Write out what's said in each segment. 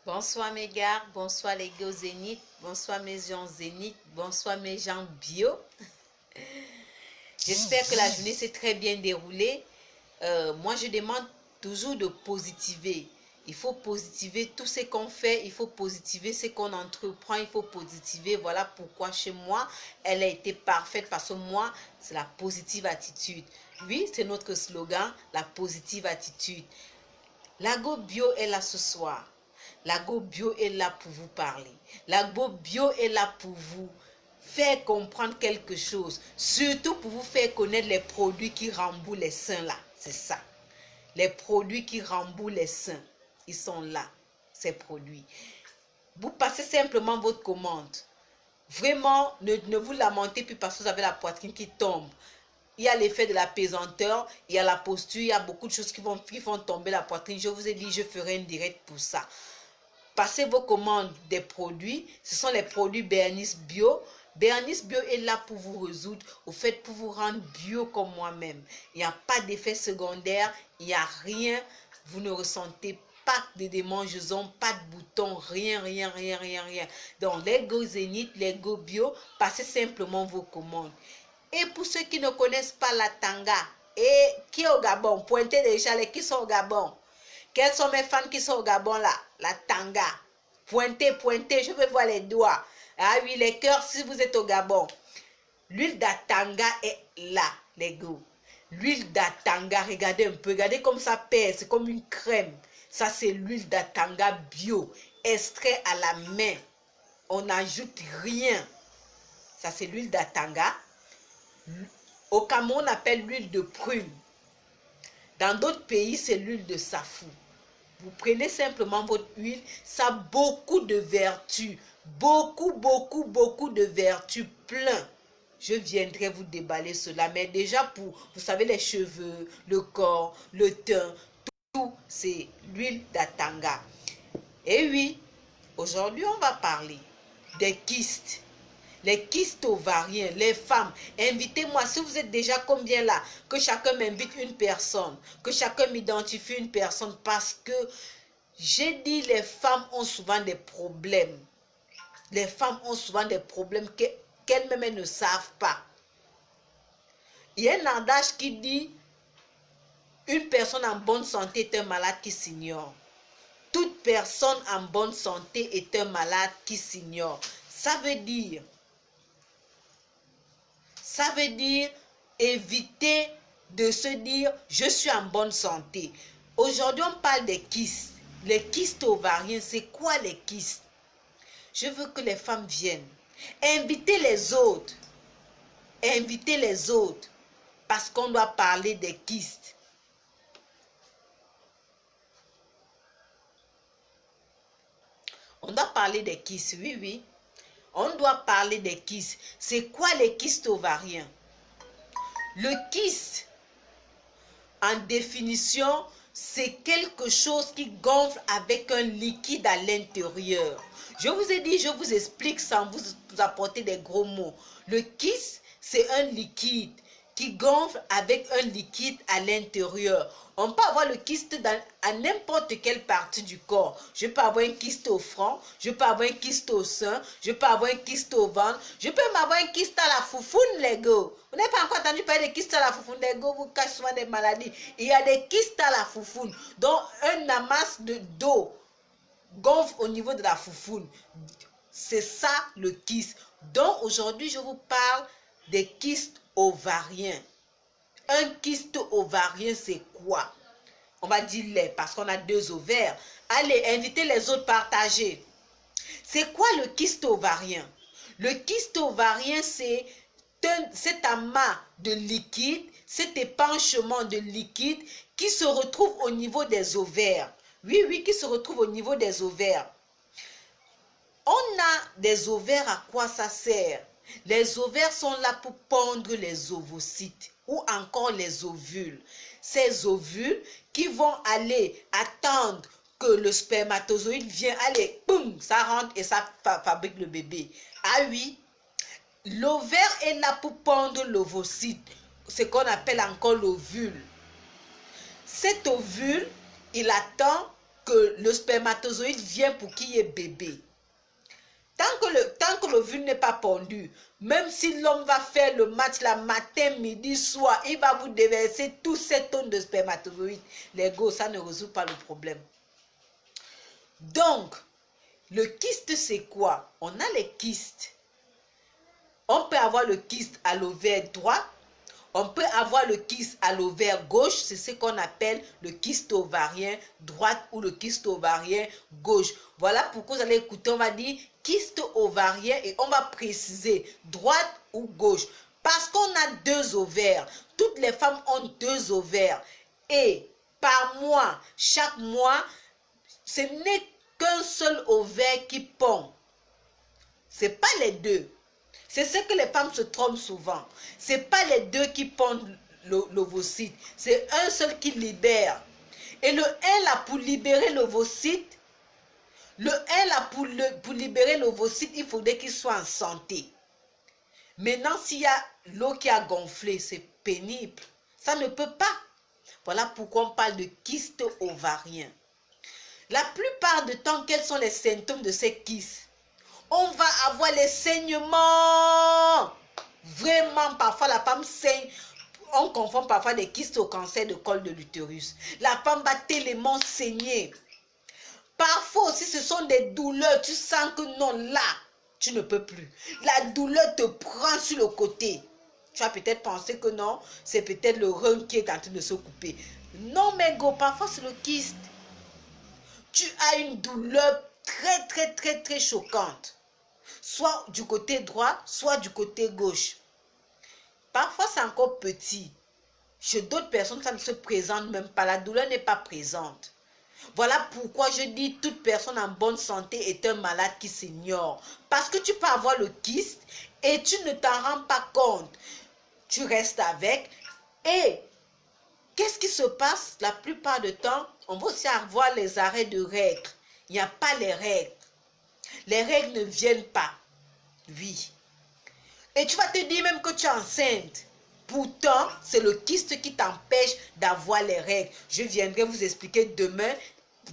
Bonsoir mes gars, bonsoir les gars au Zénith, bonsoir mes gens Zénith, bonsoir mes gens bio. J'espère que la journée s'est très bien déroulée. Moi, je demande toujours de positiver. Il faut positiver tout ce qu'on fait, il faut positiver ce qu'on entreprend, il faut positiver. Voilà pourquoi chez moi, elle a été parfaite parce que moi, c'est la positive attitude. Oui, c'est notre slogan, la positive attitude. Lago Bio est là ce soir. Lago Bio est là pour vous parler. Lago Bio est là pour vous faire comprendre quelque chose. Surtout pour vous faire connaître les produits qui rembourent les seins là. C'est ça. Les produits qui rembourent les seins. Ils sont là, ces produits. Vous passez simplement votre commande. Vraiment, ne vous lamentez plus parce que vous avez la poitrine qui tombe. Il y a l'effet de la pesanteur, il y a la posture, il y a beaucoup de choses qui font tomber la poitrine. Je vous ai dit, je ferai une direct pour ça. Passez vos commandes des produits. Ce sont les produits Béarnis Bio. Béarnis Bio est là pour vous résoudre, au fait, pour vous rendre bio comme moi-même. Il n'y a pas d'effet secondaire, il n'y a rien. Vous ne ressentez pas de démangeaisons, pas de boutons, rien. Donc, les Go Zénith, les Go Bio, passez simplement vos commandes. Et pour ceux qui ne connaissent pas la tanga, et qui est au Gabon, pointez déjà les qui sont au Gabon. Quels sont mes fans qui sont au Gabon là? La tanga. Pointez, je veux voir les doigts. Ah oui, les cœurs si vous êtes au Gabon. L'huile d'atanga est là, les gars. L'huile d'atanga, regardez un peu. Regardez comme ça pèse, c'est comme une crème. Ça, c'est l'huile d'atanga bio. Extrait à la main. On n'ajoute rien. Ça, c'est l'huile d'atanga. Au Cameroun, on appelle l'huile de prune. Dans d'autres pays, c'est l'huile de safou. Vous prenez simplement votre huile, ça a beaucoup de vertus, beaucoup de vertus, plein. Je viendrai vous déballer cela, mais déjà pour, vous savez, les cheveux, le corps, le teint, tout, c'est l'huile d'atanga. Et oui, aujourd'hui, on va parler des kystes. Les kystes ovariens, les femmes, invitez-moi, si vous êtes déjà combien là, que chacun m'invite une personne, que chacun m'identifie une personne, parce que j'ai dit les femmes ont souvent des problèmes. Les femmes ont souvent des problèmes qu'elles-mêmes ne savent pas. Il y a un adage qui dit, une personne en bonne santé est un malade qui s'ignore. Toute personne en bonne santé est un malade qui s'ignore. Ça veut dire éviter de se dire je suis en bonne santé. Aujourd'hui, on parle des kystes. Les kystes ovariens, c'est quoi les kystes? Je veux que les femmes viennent. Invitez les autres. Invitez les autres. Parce qu'on doit parler des kystes. On doit parler des kystes, oui. On doit parler des kystes. C'est quoi les kystes ovariens? Le kyste, en définition, c'est quelque chose qui gonfle avec un liquide à l'intérieur. Je vous ai dit, je vous explique sans vous apporter des gros mots. Le kyste, c'est un liquide qui gonfle avec un liquide à l'intérieur. On peut avoir le kyste à n'importe quelle partie du corps. Je peux avoir un kyste au front, je peux avoir un kyste au sein, je peux avoir un kyste au ventre, je peux m'avoir un kyste à la foufoune, les gars. Vous n'avez pas encore entendu parler de kyste à la foufoune, les gars, vous cachez souvent des maladies. Il y a des kystes à la foufoune, dont un amas d'eau gonfle au niveau de la foufoune. C'est ça le kyste. Donc aujourd'hui, je vous parle des kystes ovariens. Un kyste ovarien, c'est quoi? On va dire les, parce qu'on a 2 ovaires. Allez, invitez les autres, partagez. C'est quoi le kyste ovarien? Le kyste ovarien, c'est cet amas de liquide, cet épanchement de liquide qui se retrouve au niveau des ovaires. Oui, qui se retrouve au niveau des ovaires. On a des ovaires, à quoi ça sert? Les ovaires sont là pour pondre les ovocytes ou encore les ovules. Ces ovules qui vont aller attendre que le spermatozoïde vienne, allez, boum, ça rentre et ça fabrique le bébé. Ah oui, l'ovaire est là pour pondre l'ovocyte, ce qu'on appelle encore l'ovule. Cet ovule, il attend que le spermatozoïde vient pour qu'il y ait bébé. Tant que l'ovule n'est pas pondu, même si l'homme va faire le match la matin, midi, soir, il va vous déverser tous ces tonnes de spermatozoïdes. Les gars, ça ne résout pas le problème. Donc, le kyste, c'est quoi? On a les kystes. On peut avoir le kyste à l'ovaire droit. On peut avoir le kyste à l'ovaire gauche, c'est ce qu'on appelle le kyste ovarien droite ou le kyste ovarien gauche. Voilà pourquoi vous allez écouter, on va dire kyste ovarien et on va préciser droite ou gauche. Parce qu'on a deux ovaires, toutes les femmes ont deux ovaires et par mois, chaque mois, ce n'est qu'un seul ovaire qui pond. Ce n'est pas les deux. C'est ce que les femmes se trompent souvent. Ce n'est pas les deux qui pondent l'ovocyte. C'est un seul qui libère. Et le 1 là, pour libérer l'ovocyte, pour libérer l'ovocyte, il faudrait qu'il soit en santé. Maintenant, s'il y a l'eau qui a gonflé, c'est pénible. Ça ne peut pas. Voilà pourquoi on parle de kyste ovarien. La plupart du temps, quels sont les symptômes de ces kystes? On va avoir les saignements. Vraiment, parfois la femme saigne. On confond parfois des kystes au cancer de col de l'utérus. La femme va tellement saigner. Parfois aussi, ce sont des douleurs. Tu sens que non, là, tu ne peux plus. La douleur te prend sur le côté. Tu vas peut-être penser que non, c'est peut-être le rein qui est en train de se couper. Non, mais go, parfois c'est le kyste. Tu as une douleur très choquante. Soit du côté droit, soit du côté gauche. Parfois, c'est encore petit. Chez d'autres personnes, ça ne se présente même pas. La douleur n'est pas présente. Voilà pourquoi je dis toute personne en bonne santé est un malade qui s'ignore. Parce que tu peux avoir le kyste et tu ne t'en rends pas compte. Tu restes avec et qu'est-ce qui se passe la plupart du temps? On va aussi avoir les arrêts de règles. Il n'y a pas les règles. Les règles ne viennent pas. Oui. Et tu vas te dire même que tu es enceinte. Pourtant, c'est le kyste qui t'empêche d'avoir les règles. Je viendrai vous expliquer demain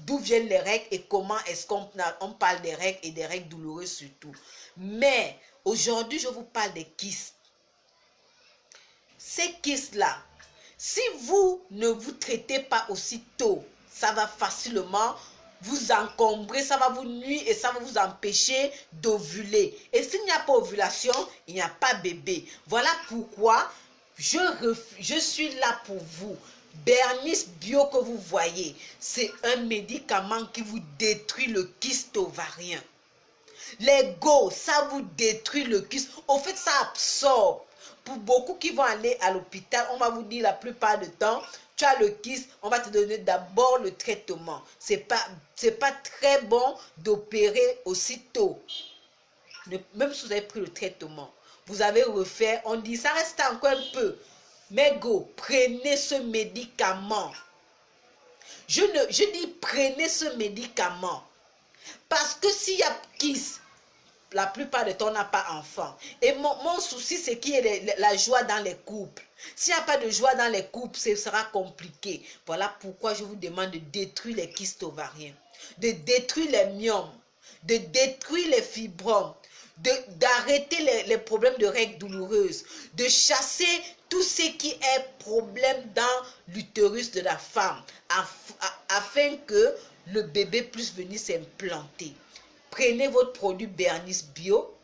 d'où viennent les règles et comment est-ce qu'on parle des règles et des règles douloureuses surtout. Mais aujourd'hui, je vous parle des kystes. Ces kystes-là, si vous ne vous traitez pas aussitôt, ça va facilement vous encombrer, ça va vous nuire et ça va vous empêcher d'ovuler. Et s'il n'y a pas ovulation, il n'y a pas bébé. Voilà pourquoi je suis là pour vous. Bernice Bio que vous voyez, c'est un médicament qui vous détruit le kyste ovarien. Les go, ça vous détruit le kyste. Au fait, ça absorbe. Pour beaucoup qui vont aller à l'hôpital, on va vous dire la plupart du temps, tu as le kyste, on va te donner d'abord le traitement. C'est pas très bon d'opérer aussitôt. Même si vous avez pris le traitement, vous avez refait, on dit ça reste encore un peu. Mais go, prenez ce médicament. Je dis prenez ce médicament. Parce que s'il y a kyste, la plupart du temps, on n'a pas enfant. Et mon souci, c'est qu'il y ait la joie dans les couples. S'il n'y a pas de joie dans les couples, ce sera compliqué. Voilà pourquoi je vous demande de détruire les kystes ovariens, de détruire les myomes, de détruire les fibromes, d'arrêter les problèmes de règles douloureuses, de chasser tout ce qui est problème dans l'utérus de la femme, afin que le bébé puisse venir s'implanter. Prenez votre produit Bernice Bio,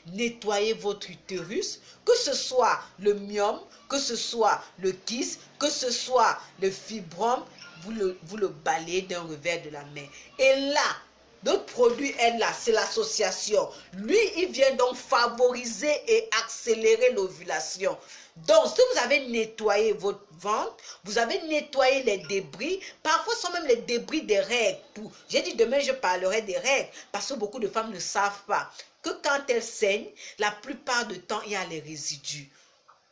nettoyez votre utérus, que ce soit le myome, que ce soit le kyste, que ce soit le fibrome, vous le balayez d'un revers de la main. Et là, notre produit est là, c'est l'association. Lui, il vient donc favoriser et accélérer l'ovulation. Donc, si vous avez nettoyé votre ventre, vous avez nettoyé les débris, parfois ce sont même les débris des règles. J'ai dit demain, je parlerai des règles, parce que beaucoup de femmes ne savent pas que quand elles saignent, la plupart du temps, il y a les résidus.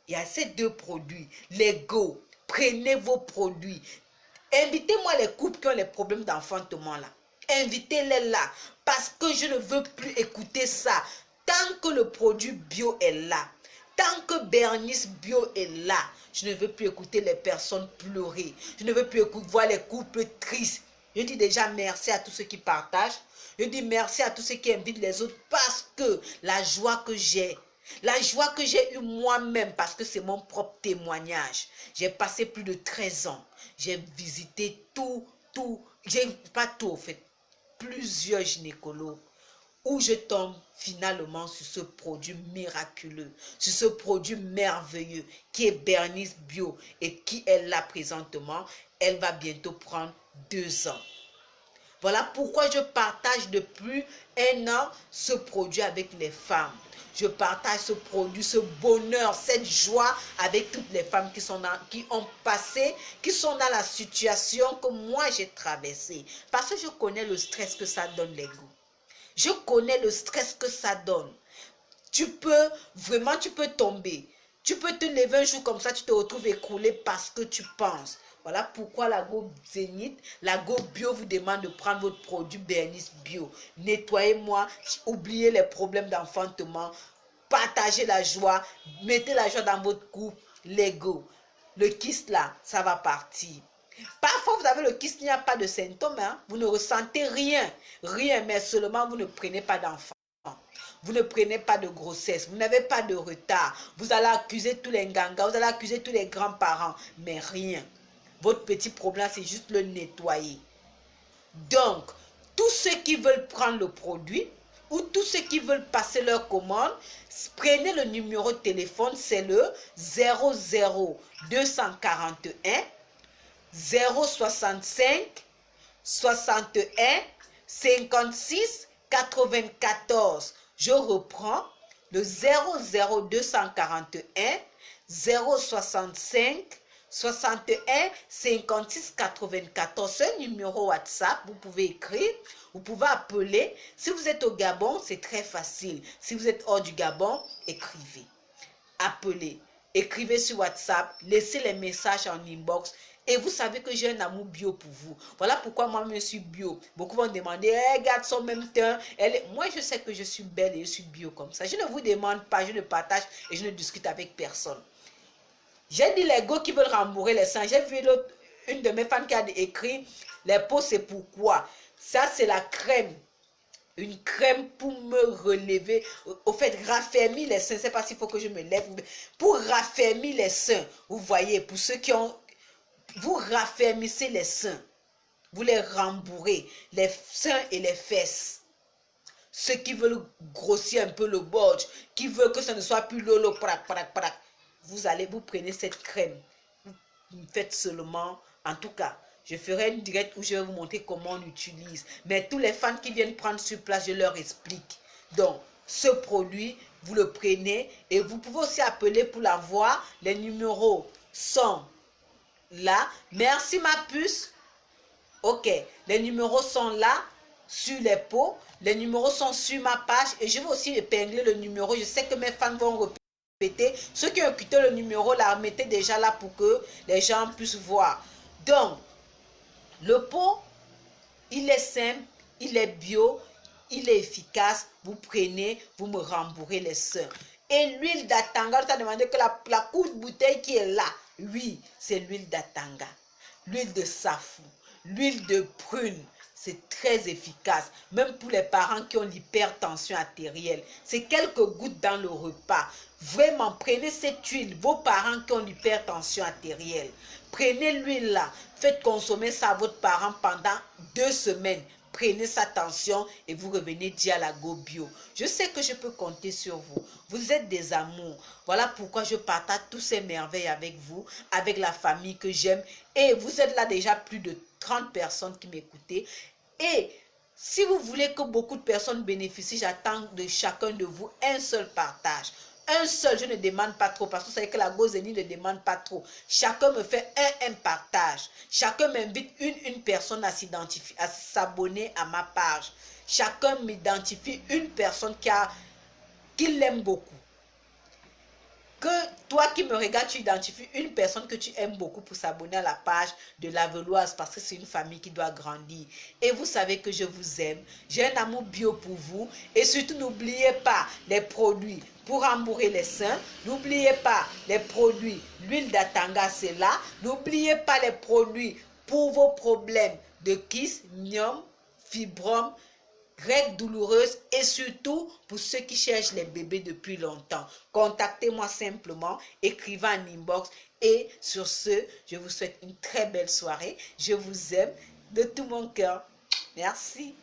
Il y a ces deux produits, les go. Prenez vos produits. Invitez-moi les couples qui ont les problèmes d'enfantement là. Invitez-les là, parce que je ne veux plus écouter ça. Tant que le produit bio est là, tant que Bernice Bio est là, je ne veux plus écouter les personnes pleurer. Je ne veux plus voir les couples tristes. Je dis déjà merci à tous ceux qui partagent. Je dis merci à tous ceux qui invitent les autres parce que la joie que j'ai eue moi-même, parce que c'est mon propre témoignage. J'ai passé plus de 13 ans. J'ai visité j'ai pas tout en fait, plusieurs gynécologues, où je tombe finalement sur ce produit miraculeux, sur ce produit merveilleux qui est Bernice Bio et qui est là présentement. Elle va bientôt prendre 2 ans. Voilà pourquoi je partage depuis 1 an ce produit avec les femmes. Je partage ce produit, ce bonheur, cette joie avec toutes les femmes qui ont passé, qui sont dans la situation que moi j'ai traversée. Parce que je connais le stress que ça donne les goûts. Je connais le stress que ça donne. Tu peux tomber. Tu peux te lever un jour comme ça, tu te retrouves écroulé parce que tu penses. Voilà pourquoi la Go Zénith, la Go Bio vous demande de prendre votre produit Bernice Bio. Nettoyez-moi, oubliez les problèmes d'enfantement, partagez la joie, mettez la joie dans votre couple, les go. Le kyste là, ça va partir. Parfois, vous avez le kyste, il n'y a pas de symptômes, hein? Vous ne ressentez rien, mais seulement vous ne prenez pas d'enfant. Vous ne prenez pas de grossesse, vous n'avez pas de retard. Vous allez accuser tous les gangas, vous allez accuser tous les grands-parents, mais rien. Votre petit problème, c'est juste le nettoyer. Donc, tous ceux qui veulent prendre le produit ou tous ceux qui veulent passer leur commande, prenez le numéro de téléphone, c'est le 00241 065 61 56 94. Je reprends le 00241 065 61 56 94. C'est un numéro WhatsApp, vous pouvez écrire, vous pouvez appeler. Si vous êtes au Gabon, c'est très facile. Si vous êtes hors du Gabon, écrivez. Appelez, écrivez sur WhatsApp, laissez les messages en inbox. Et vous savez que j'ai un amour bio pour vous. Voilà pourquoi moi je suis bio. Beaucoup vont demander, hey, regarde son même teint. Moi je sais que je suis belle et je suis bio comme ça. Je ne vous demande pas, je ne partage et je ne discute avec personne. J'ai dit les gars qui veulent rembourrer les seins. J'ai vu une de mes fans qui a écrit, les peaux c'est pourquoi. Ça c'est la crème. Une crème pour me relever. Au fait, raffermir les seins. Je ne sais pas s'il faut que je me lève. Pour raffermir les seins. Vous voyez, pour ceux qui ont... Vous raffermissez les seins. Vous les rembourrez. Les seins et les fesses. Ceux qui veulent grossir un peu le borge. Qui veulent que ça ne soit plus lolo. Prac. Vous prenez cette crème. Vous faites seulement... En tout cas... Je ferai une direct où je vais vous montrer comment on utilise. Mais tous les fans qui viennent prendre sur place, je leur explique. Donc, ce produit, vous le prenez et vous pouvez aussi appeler pour l'avoir. Les numéros sont là. Merci ma puce. Ok, les numéros sont là sur les pots. Les numéros sont sur ma page et je vais aussi épingler le numéro. Je sais que mes fans vont répéter. Ceux qui ont quitté le numéro, là, mettez déjà là pour que les gens puissent voir. Donc, le pot, il est simple, il est bio, il est efficace. Vous prenez, vous me rembourrez les seins. Et l'huile d'Atanga, on t'a demandé que la courte bouteille qui est là, oui, c'est l'huile d'Atanga. L'huile de safou, l'huile de prune, c'est très efficace. Même pour les parents qui ont l'hypertension artérielle. C'est quelques gouttes dans le repas. Vraiment, prenez cette huile, vos parents qui ont l'hypertension artérielle. Prenez l'huile là, faites consommer ça à votre parent pendant 2 semaines. Prenez sa tension et vous revenez dire à la Go Bio. Je sais que je peux compter sur vous. Vous êtes des amours. Voilà pourquoi je partage toutes ces merveilles avec vous, avec la famille que j'aime. Et vous êtes là déjà plus de 30 personnes qui m'écoutez. Et si vous voulez que beaucoup de personnes bénéficient, j'attends de chacun de vous un seul partage. Un seul, je ne demande pas trop, parce que vous savez que la Go Zénith ne demande pas trop. Chacun me fait un partage. Chacun m'invite une personne à s'identifier, à s'abonner à ma page. Chacun m'identifie une personne qui l'aime beaucoup. Que toi qui me regardes, tu identifies une personne que tu aimes beaucoup pour s'abonner à la page de la Veloise parce que c'est une famille qui doit grandir. Et vous savez que je vous aime. J'ai un amour bio pour vous. Et surtout, n'oubliez pas les produits pour rembourrer les seins. N'oubliez pas les produits, l'huile d'Atanga, c'est là. N'oubliez pas les produits pour vos problèmes de kyste, myome, fibrome, règles douloureuses et surtout pour ceux qui cherchent les bébés depuis longtemps. Contactez-moi simplement, écrivez en inbox et sur ce, je vous souhaite une très belle soirée. Je vous aime de tout mon cœur. Merci.